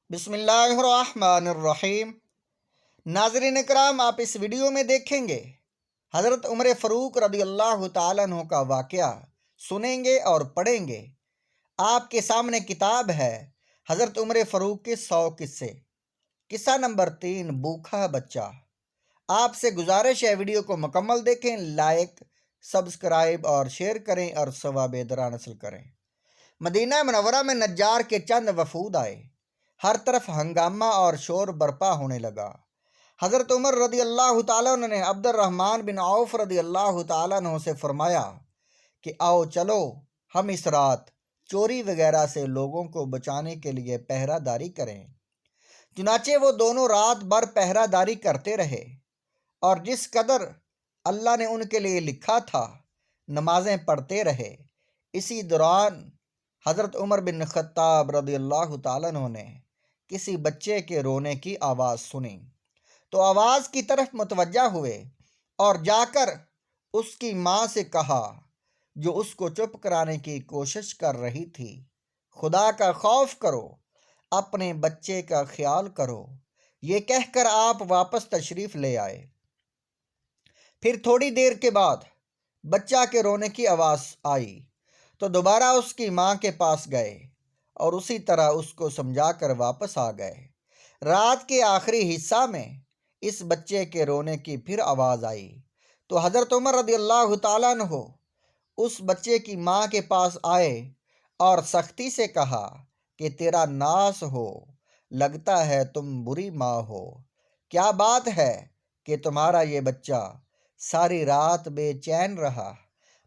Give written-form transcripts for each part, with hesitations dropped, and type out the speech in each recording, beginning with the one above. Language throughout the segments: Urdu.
بسم اللہ الرحمن الرحیم۔ ناظرین کرام، آپ اس ویڈیو میں دیکھیں گے حضرت عمر فاروق رضی اللہ تعالیٰ عنہ کا واقعہ سنیں گے اور پڑھیں گے۔ آپ کے سامنے کتاب ہے حضرت عمر فاروق کے 100 قصے۔ قصہ نمبر 3، بھوکھا بچہ۔ آپ سے گزارش ہے ویڈیو کو مکمل دیکھیں، لائک، سبسکرائب اور شیئر کریں اور ثواب درا حاصل کریں۔ مدینہ منورہ میں نجار کے چند وفود آئے۔ ہر طرف ہنگامہ اور شور برپا ہونے لگا۔ حضرت عمر رضی اللہ تعالیٰ عنہ نے عبد الرحمن بن عوف رضی اللہ تعالیٰ عنہ سے فرمایا کہ آؤ چلو ہم اس رات چوری وغیرہ سے لوگوں کو بچانے کے لیے پہرہ داری کریں۔ چنانچہ وہ دونوں رات بھر پہرہ داری کرتے رہے، اور جس قدر اللہ نے ان کے لیے لکھا تھا نمازیں پڑھتے رہے۔ اسی دوران حضرت عمر بن خطاب رضی اللہ تعالیٰ عنہ نے کسی بچے کے رونے کی آواز سنی تو آواز کی طرف متوجہ ہوئے اور جا کر اس کی ماں سے کہا، جو اس کو چپ کرانے کی کوشش کر رہی تھی، خدا کا خوف کرو، اپنے بچے کا خیال کرو۔ یہ کہہ کر آپ واپس تشریف لے آئے۔ پھر تھوڑی دیر کے بعد بچہ کے رونے کی آواز آئی تو دوبارہ اس کی ماں کے پاس گئے اور اسی طرح اس کو سمجھا کر واپس آ گئے۔ رات کے آخری حصہ میں اس بچے کے رونے کی پھر آواز آئی تو حضرت عمر رضی اللہ تعالیٰ عنہ اس بچے کی ماں کے پاس آئے اور سختی سے کہا کہ تیرا ناس ہو، لگتا ہے تم بری ماں ہو۔ کیا بات ہے کہ تمہارا یہ بچہ ساری رات بے چین رہا؟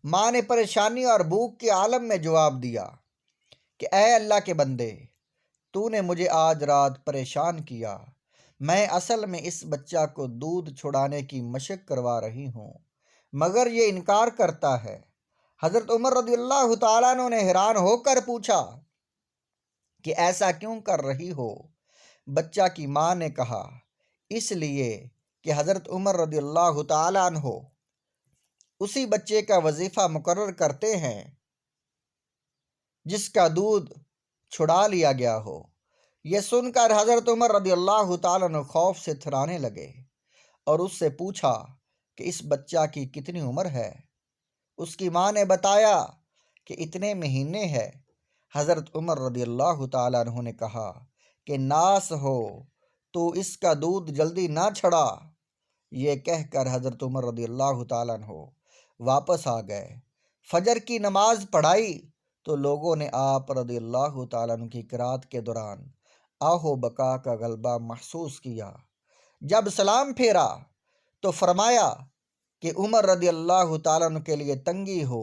ماں نے پریشانی اور بھوک کے عالم میں جواب دیا کہ اے اللہ کے بندے، تو نے مجھے آج رات پریشان کیا۔ میں اصل میں اس بچہ کو دودھ چھڑانے کی مشق کروا رہی ہوں، مگر یہ انکار کرتا ہے۔ حضرت عمر رضی اللہ تعالیٰ عنہ نے حیران ہو کر پوچھا کہ ایسا کیوں کر رہی ہو؟ بچہ کی ماں نے کہا، اس لیے کہ حضرت عمر رضی اللہ تعالیٰ عنہ اسی بچے کا وظیفہ مقرر کرتے ہیں جس کا دودھ چھڑا لیا گیا ہو۔ یہ سن کر حضرت عمر رضی اللہ تعالیٰ عنہ خوف سے تھرانے لگے اور اس سے پوچھا کہ اس بچہ کی کتنی عمر ہے؟ اس کی ماں نے بتایا کہ اتنے مہینے ہے۔ حضرت عمر رضی اللہ تعالیٰ عنہ نے کہا کہ ناس ہو، تو اس کا دودھ جلدی نہ چھڑا۔ یہ کہہ کر حضرت عمر رضی اللہ تعالیٰ عنہ واپس آ گئے۔ فجر کی نماز پڑھائی تو لوگوں نے آپ رضی اللہ تعالیٰ عنہ کی قرات کے دوران آہو بکا کا غلبہ محسوس کیا۔ جب سلام پھیرا تو فرمایا کہ عمر رضی اللہ تعالیٰ عنہ کے لیے تنگی ہو،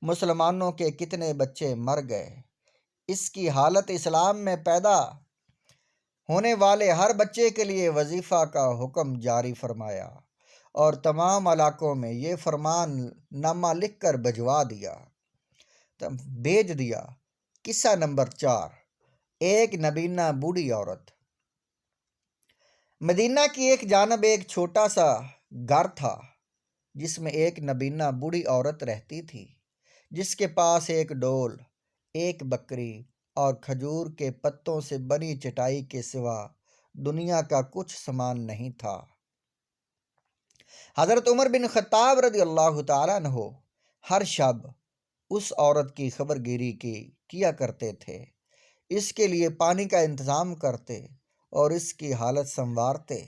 مسلمانوں کے کتنے بچے مر گئے۔ اس کی حالت اسلام میں پیدا ہونے والے ہر بچے کے لیے وظیفہ کا حکم جاری فرمایا اور تمام علاقوں میں یہ فرمان نامہ لکھ کر بھیج دیا۔ قصہ نمبر 4، ایک نبینہ بوڑھی عورت۔ مدینہ کی ایک جانب ایک چھوٹا سا گھر تھا جس میں ایک نبینہ بوڑھی عورت رہتی تھی، جس کے پاس ایک ڈول، ایک بکری اور کھجور کے پتوں سے بنی چٹائی کے سوا دنیا کا کچھ سامان نہیں تھا۔ حضرت عمر بن خطاب رضی اللہ تعالیٰ عنہ ہر شب اس عورت کی خبر گیری کیا کرتے تھے، اس کے لیے پانی کا انتظام کرتے اور اس کی حالت سنوارتے۔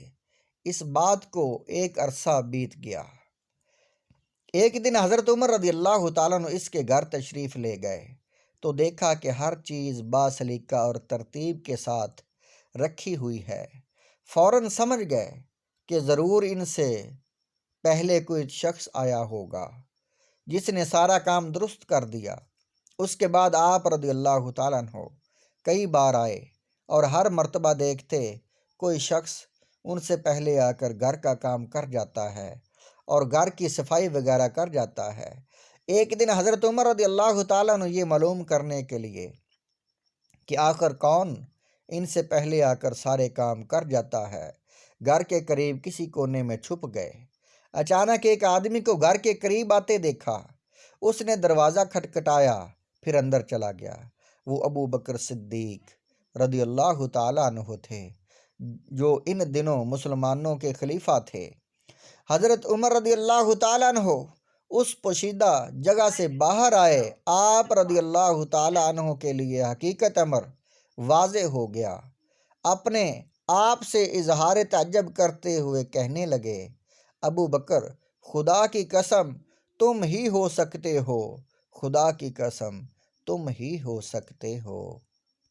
اس بات کو ایک عرصہ بیت گیا۔ ایک دن حضرت عمر رضی اللہ تعالیٰ عنہ اس کے گھر تشریف لے گئے تو دیکھا کہ ہر چیز باسلیقہ اور ترتیب کے ساتھ رکھی ہوئی ہے۔ فوراً سمجھ گئے کہ ضرور ان سے پہلے کوئی شخص آیا ہوگا جس نے سارا کام درست کر دیا۔ اس کے بعد آپ رضی اللہ تعالیٰ عنہ کئی بار آئے اور ہر مرتبہ دیکھتے کوئی شخص ان سے پہلے آ کر گھر کا کام کر جاتا ہے اور گھر کی صفائی وغیرہ کر جاتا ہے۔ ایک دن حضرت عمر رضی اللہ تعالیٰ عنہ یہ معلوم کرنے کے لیے کہ آخر کون ان سے پہلے آ کر سارے کام کر جاتا ہے، گھر کے قریب کسی کونے میں چھپ گئے۔ اچانک ایک آدمی کو گھر کے قریب آتے دیکھا۔ اس نے دروازہ کھٹکھٹایا، پھر اندر چلا گیا۔ وہ ابو بکر صدیق رضی اللہ تعالیٰ عنہ تھے، جو ان دنوں مسلمانوں کے خلیفہ تھے۔ حضرت عمر رضی اللہ تعالیٰ عنہ اس پوشیدہ جگہ سے باہر آئے۔ آپ رضی اللہ تعالیٰ عنہ کے لیے حقیقت امر واضح ہو گیا۔ اپنے آپ سے اظہار تعجب کرتے ہوئے کہنے لگے، ابو بکر، خدا کی قسم تم ہی ہو سکتے ہو، خدا کی قسم تم ہی ہو سکتے ہو۔